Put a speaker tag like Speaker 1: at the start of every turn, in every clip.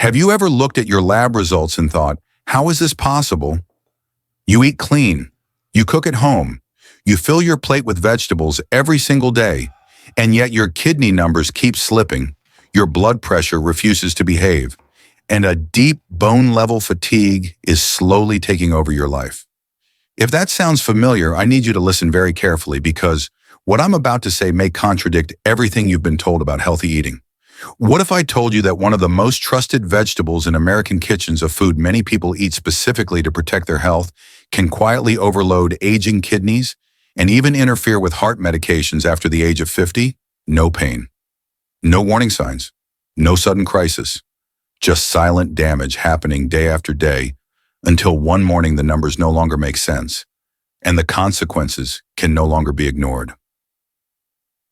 Speaker 1: Have you ever looked at your lab results and thought, how is this possible? You eat clean, you cook at home, you fill your plate with vegetables every single day, and yet your kidney numbers keep slipping, your blood pressure refuses to behave, and a deep bone-level fatigue is slowly taking over your life. If that sounds familiar, I need you to listen very carefully because what I'm about to say may contradict everything you've been told about healthy eating. What if I told you that one of the most trusted vegetables in American kitchens, a food many people eat specifically to protect their health, can quietly overload aging kidneys and even interfere with heart medications after the age of 50? No pain. No warning signs. No sudden crisis. Just silent damage happening day after day until one morning the numbers no longer make sense and the consequences can no longer be ignored.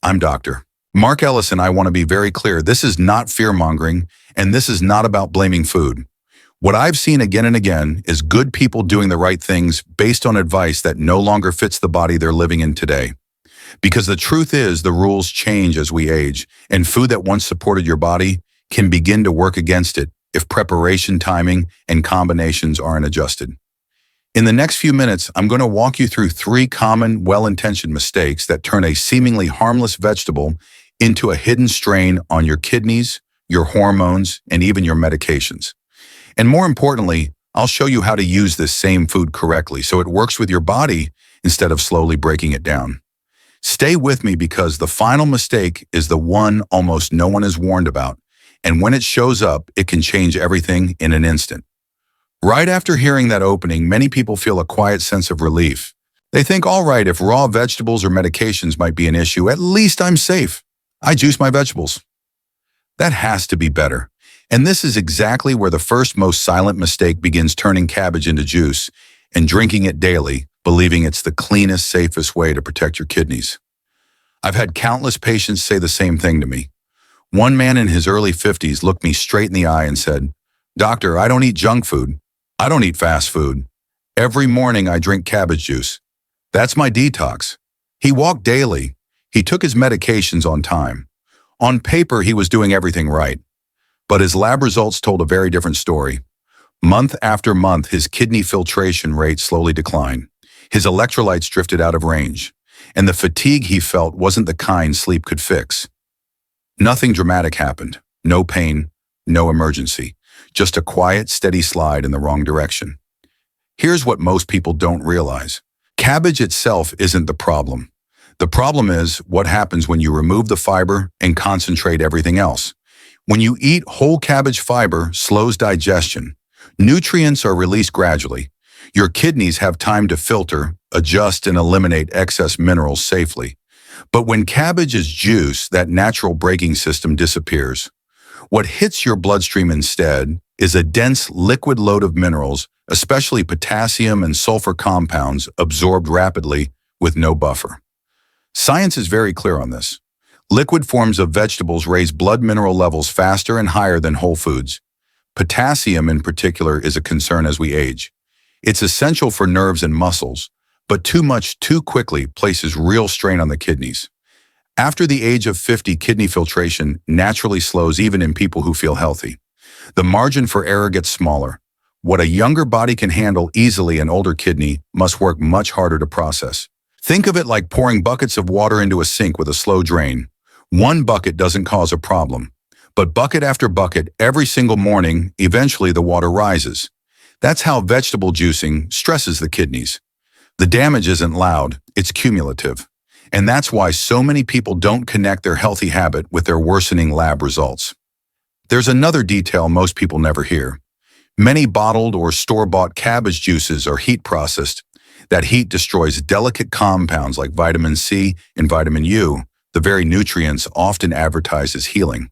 Speaker 1: I'm Dr. Mark Ellis, and I want to be very clear. This is not fear-mongering, and this is not about blaming food. What I've seen again and again is good people doing the right things based on advice that no longer fits the body they're living in today. Because the truth is, the rules change as we age, and food that once supported your body can begin to work against it if preparation, timing, and combinations aren't adjusted. In the next few minutes, I'm going to walk you through 3 common, well-intentioned mistakes that turn a seemingly harmless vegetable into a hidden strain on your kidneys, your hormones, and even your medications. And more importantly, I'll show you how to use this same food correctly so it works with your body instead of slowly breaking it down. Stay with me because the final mistake is the one almost no one is warned about, and when it shows up, it can change everything in an instant. Right after hearing that opening, many people feel a quiet sense of relief. They think, all right, if raw vegetables or medications might be an issue, at least I'm safe. I juice my vegetables. That has to be better. And this is exactly where the first most silent mistake begins, turning cabbage into juice and drinking it daily, believing it's the cleanest, safest way to protect your kidneys. I've had countless patients say the same thing to me. One man in his early 50s looked me straight in the eye and said, "Doctor, I don't eat junk food. I don't eat fast food. Every morning I drink cabbage juice. That's my detox." He walked daily. He took his medications on time. On paper, he was doing everything right. But his lab results told a very different story. Month after month, his kidney filtration rate slowly declined. His electrolytes drifted out of range. And the fatigue he felt wasn't the kind sleep could fix. Nothing dramatic happened. No pain, no emergency. Just a quiet, steady slide in the wrong direction. Here's what most people don't realize. Cabbage itself isn't the problem. The problem is what happens when you remove the fiber and concentrate everything else. When you eat whole cabbage, fiber slows digestion. Nutrients are released gradually. Your kidneys have time to filter, adjust, and eliminate excess minerals safely. But when cabbage is juice, that natural braking system disappears. What hits your bloodstream instead is a dense liquid load of minerals, especially potassium and sulfur compounds, absorbed rapidly with no buffer. Science is very clear on this. Liquid forms of vegetables raise blood mineral levels faster and higher than whole foods. Potassium in particular is a concern as we age. It's essential for nerves and muscles, but too much too quickly places real strain on the kidneys. After the age of 50, kidney filtration naturally slows even in people who feel healthy. The margin for error gets smaller. What a younger body can handle easily, an older kidney must work much harder to process. Think of it like pouring buckets of water into a sink with a slow drain. One bucket doesn't cause a problem, but bucket after bucket, every single morning, eventually the water rises. That's how vegetable juicing stresses the kidneys. The damage isn't loud, it's cumulative. And that's why so many people don't connect their healthy habit with their worsening lab results. There's another detail most people never hear. Many bottled or store-bought cabbage juices are heat processed. That heat destroys delicate compounds like vitamin C and vitamin U, the very nutrients often advertised as healing.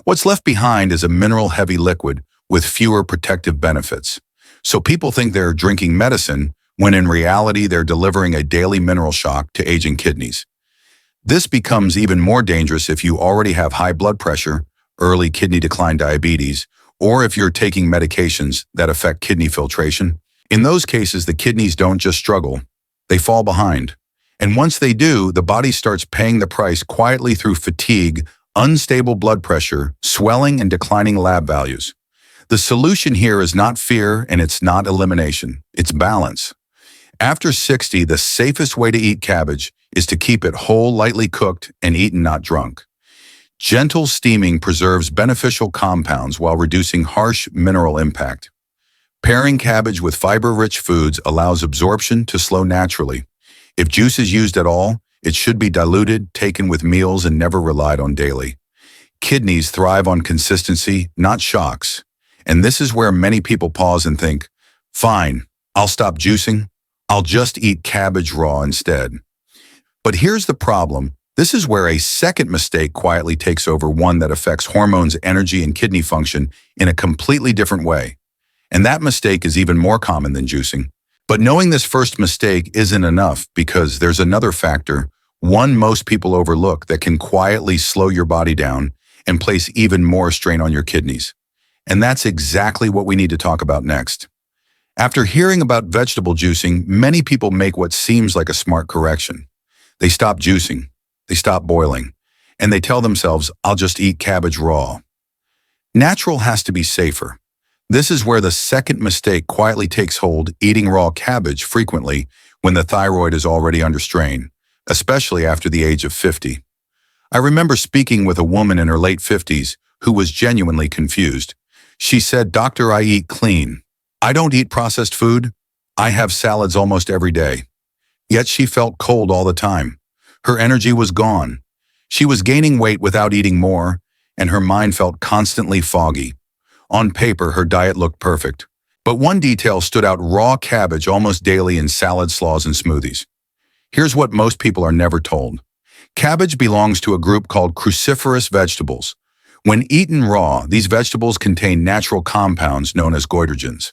Speaker 1: What's left behind is a mineral-heavy liquid with fewer protective benefits. So people think they're drinking medicine when in reality they're delivering a daily mineral shock to aging kidneys. This becomes even more dangerous if you already have high blood pressure, early kidney decline, diabetes, or if you're taking medications that affect kidney filtration. In those cases, the kidneys don't just struggle, they fall behind. And once they do, the body starts paying the price quietly through fatigue, unstable blood pressure, swelling, and declining lab values. The solution here is not fear and it's not elimination, it's balance. After 60, the safest way to eat cabbage is to keep it whole, lightly cooked, and eaten not drunk. Gentle steaming preserves beneficial compounds while reducing harsh mineral impact. Pairing cabbage with fiber-rich foods allows absorption to slow naturally. If juice is used at all, it should be diluted, taken with meals, and never relied on daily. Kidneys thrive on consistency, not shocks. And this is where many people pause and think, fine, I'll stop juicing. I'll just eat cabbage raw instead. But here's the problem. This is where a second mistake quietly takes over, one that affects hormones, energy, and kidney function in a completely different way. And that mistake is even more common than juicing. But knowing this first mistake isn't enough, because there's another factor, one most people overlook, that can quietly slow your body down and place even more strain on your kidneys. And that's exactly what we need to talk about next. After hearing about vegetable juicing, many people make what seems like a smart correction. They stop juicing, they stop boiling, and they tell themselves, I'll just eat cabbage raw. Natural has to be safer. This is where the second mistake quietly takes hold, eating raw cabbage frequently when the thyroid is already under strain, especially after the age of 50. I remember speaking with a woman in her late 50s who was genuinely confused. She said, "Doctor, I eat clean. I don't eat processed food. I have salads almost every day." Yet she felt cold all the time. Her energy was gone. She was gaining weight without eating more, and her mind felt constantly foggy. On paper, her diet looked perfect. But one detail stood out: raw cabbage almost daily in salads, slaws, and smoothies. Here's what most people are never told. Cabbage belongs to a group called cruciferous vegetables. When eaten raw, these vegetables contain natural compounds known as goitrogens.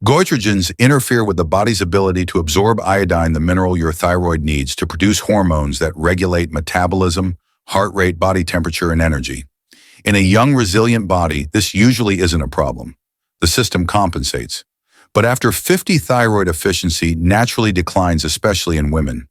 Speaker 1: Goitrogens interfere with the body's ability to absorb iodine, the mineral your thyroid needs to produce hormones that regulate metabolism, heart rate, body temperature, and energy. In a young, resilient body, this usually isn't a problem. The system compensates. But after 50, thyroid efficiency naturally declines, especially in women.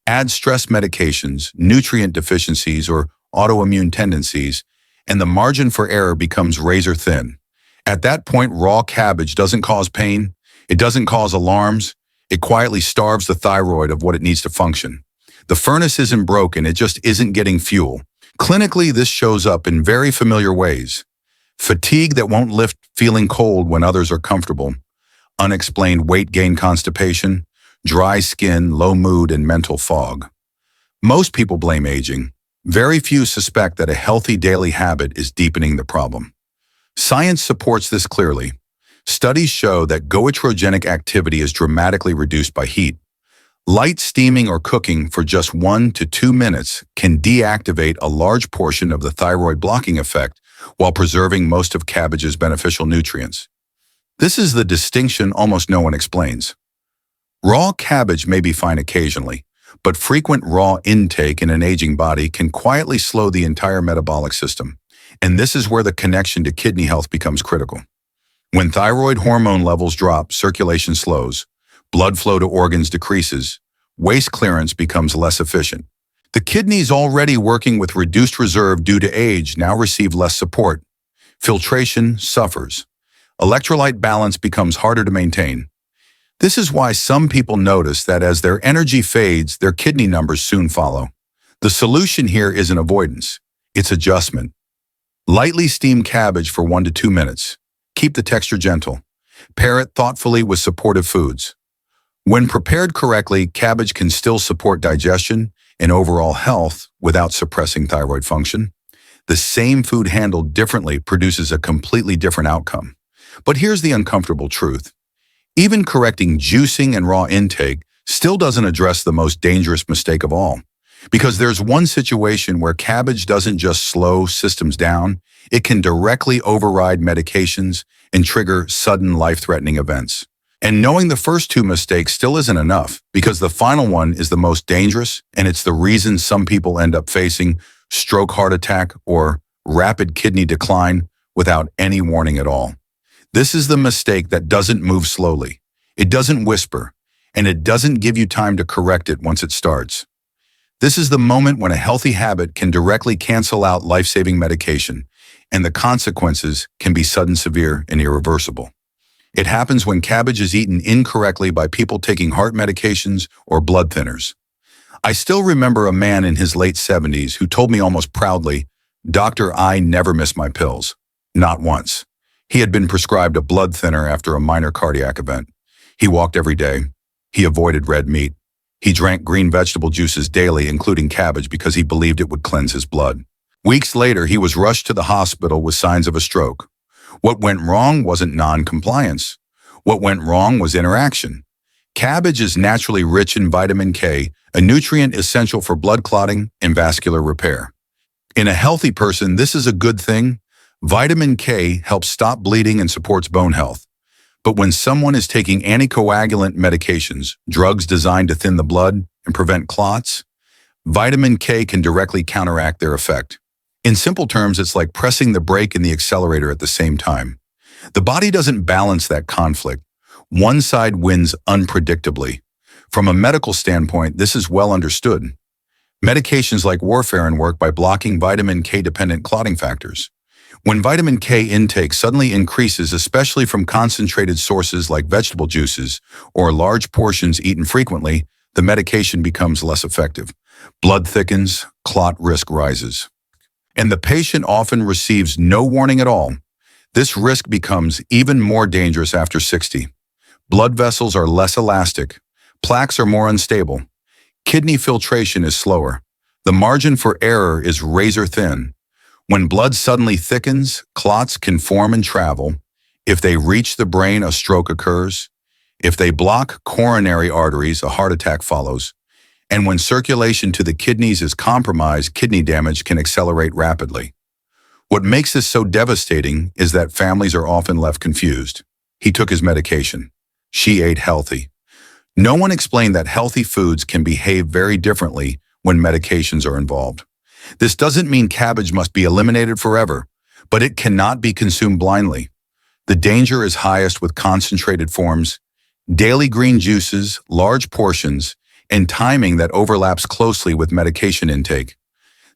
Speaker 1: Add stress medications, nutrient deficiencies, or autoimmune tendencies, and the margin for error becomes razor thin. At that point, raw cabbage doesn't cause pain, it doesn't cause alarms, it quietly starves the thyroid of what it needs to function. The furnace isn't broken, it just isn't getting fuel. Clinically, this shows up in very familiar ways. Fatigue that won't lift, feeling cold when others are comfortable, unexplained weight gain, constipation, dry skin, low mood, and mental fog. Most people blame aging. Very few suspect that a healthy daily habit is deepening the problem. Science supports this clearly. Studies show that goitrogenic activity is dramatically reduced by heat. Light steaming or cooking for just 1 to 2 minutes can deactivate a large portion of the thyroid blocking effect while preserving most of cabbage's beneficial nutrients. This is the distinction almost no one explains. Raw cabbage may be fine occasionally, but frequent raw intake in an aging body can quietly slow the entire metabolic system. And this is where the connection to kidney health becomes critical. When thyroid hormone levels drop, circulation slows, blood flow to organs decreases, waste clearance becomes less efficient. The kidneys, already working with reduced reserve due to age, now receive less support. Filtration suffers. Electrolyte balance becomes harder to maintain. This is why some people notice that as their energy fades, their kidney numbers soon follow. The solution here isn't avoidance, it's adjustment. Lightly steam cabbage for 1 to 2 minutes. Keep the texture gentle. Pair it thoughtfully with supportive foods. When prepared correctly, cabbage can still support digestion and overall health without suppressing thyroid function. The same food handled differently produces a completely different outcome. But here's the uncomfortable truth. Even correcting juicing and raw intake still doesn't address the most dangerous mistake of all. Because there's one situation where cabbage doesn't just slow systems down, it can directly override medications and trigger sudden life-threatening events. And knowing the first 2 mistakes still isn't enough, because the final one is the most dangerous, and it's the reason some people end up facing stroke, heart attack, or rapid kidney decline without any warning at all. This is the mistake that doesn't move slowly. It doesn't whisper, and it doesn't give you time to correct it once it starts. This is the moment when a healthy habit can directly cancel out life-saving medication. and the consequences can be sudden, severe, and irreversible. It happens when cabbage is eaten incorrectly by people taking heart medications or blood thinners. I still remember a man in his late 70s who told me almost proudly, "Doctor, I never miss my pills." Not once. He had been prescribed a blood thinner after a minor cardiac event. He walked every day. He avoided red meat. He drank green vegetable juices daily, including cabbage, because he believed it would cleanse his blood. Weeks later, he was rushed to the hospital with signs of a stroke. What went wrong wasn't non-compliance. What went wrong was interaction. Cabbage is naturally rich in vitamin K, a nutrient essential for blood clotting and vascular repair. In a healthy person, this is a good thing. Vitamin K helps stop bleeding and supports bone health. But when someone is taking anticoagulant medications, drugs designed to thin the blood and prevent clots, vitamin K can directly counteract their effect. In simple terms, it's like pressing the brake and the accelerator at the same time. The body doesn't balance that conflict. One side wins unpredictably. From a medical standpoint, this is well understood. Medications like warfarin work by blocking vitamin K-dependent clotting factors. When vitamin K intake suddenly increases, especially from concentrated sources like vegetable juices or large portions eaten frequently, the medication becomes less effective. Blood thickens, clot risk rises. And the patient often receives no warning at all. This risk becomes even more dangerous after 60. Blood vessels are less elastic. Plaques are more unstable. Kidney filtration is slower. The margin for error is razor thin. When blood suddenly thickens, clots can form and travel. If they reach the brain, a stroke occurs. If they block coronary arteries, a heart attack follows. And when circulation to the kidneys is compromised, kidney damage can accelerate rapidly. What makes this so devastating is that families are often left confused. He took his medication. She ate healthy. No one explained that healthy foods can behave very differently when medications are involved. This doesn't mean cabbage must be eliminated forever, but it cannot be consumed blindly. The danger is highest with concentrated forms, daily green juices, large portions, and timing that overlaps closely with medication intake.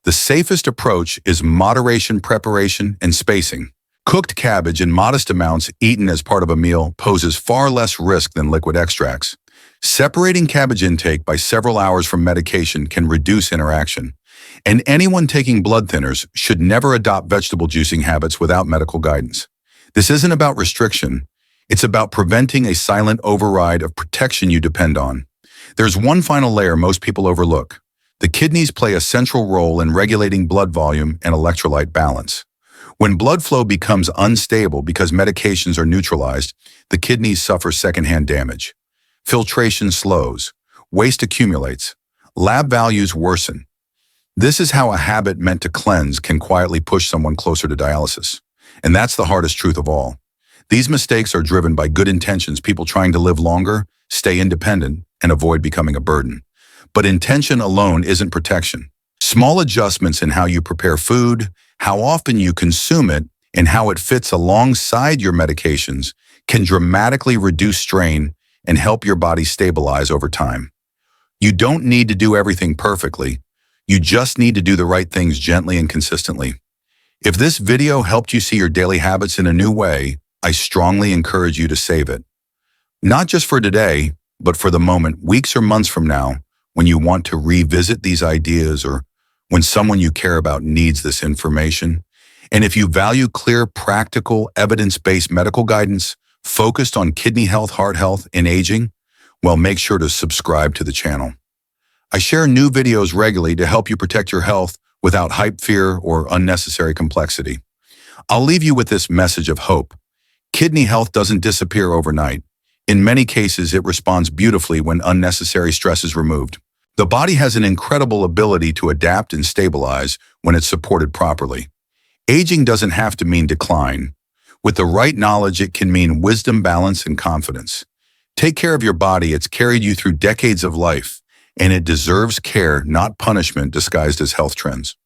Speaker 1: The safest approach is moderation, preparation, and spacing. Cooked cabbage in modest amounts eaten as part of a meal poses far less risk than liquid extracts. Separating cabbage intake by several hours from medication can reduce interaction. And anyone taking blood thinners should never adopt vegetable juicing habits without medical guidance. This isn't about restriction. It's about preventing a silent override of protection you depend on. There's one final layer most people overlook. The kidneys play a central role in regulating blood volume and electrolyte balance. When blood flow becomes unstable because medications are neutralized, the kidneys suffer secondhand damage. Filtration slows. Waste accumulates. Lab values worsen. This is how a habit meant to cleanse can quietly push someone closer to dialysis. And that's the hardest truth of all. These mistakes are driven by good intentions, people trying to live longer, stay independent, and avoid becoming a burden. But intention alone isn't protection. Small adjustments in how you prepare food, how often you consume it, and how it fits alongside your medications can dramatically reduce strain and help your body stabilize over time. You don't need to do everything perfectly. You just need to do the right things gently and consistently. If this video helped you see your daily habits in a new way, I strongly encourage you to save it. Not just for today, but for the moment, weeks or months from now, when you want to revisit these ideas or when someone you care about needs this information. And if you value clear, practical, evidence-based medical guidance focused on kidney health, heart health, and aging, well, make sure to subscribe to the channel. I share new videos regularly to help you protect your health without hype, fear, or unnecessary complexity. I'll leave you with this message of hope. Kidney health doesn't disappear overnight. In many cases, it responds beautifully when unnecessary stress is removed. The body has an incredible ability to adapt and stabilize when it's supported properly. Aging doesn't have to mean decline. With the right knowledge, it can mean wisdom, balance, and confidence. Take care of your body. It's carried you through decades of life, and it deserves care, not punishment disguised as health trends.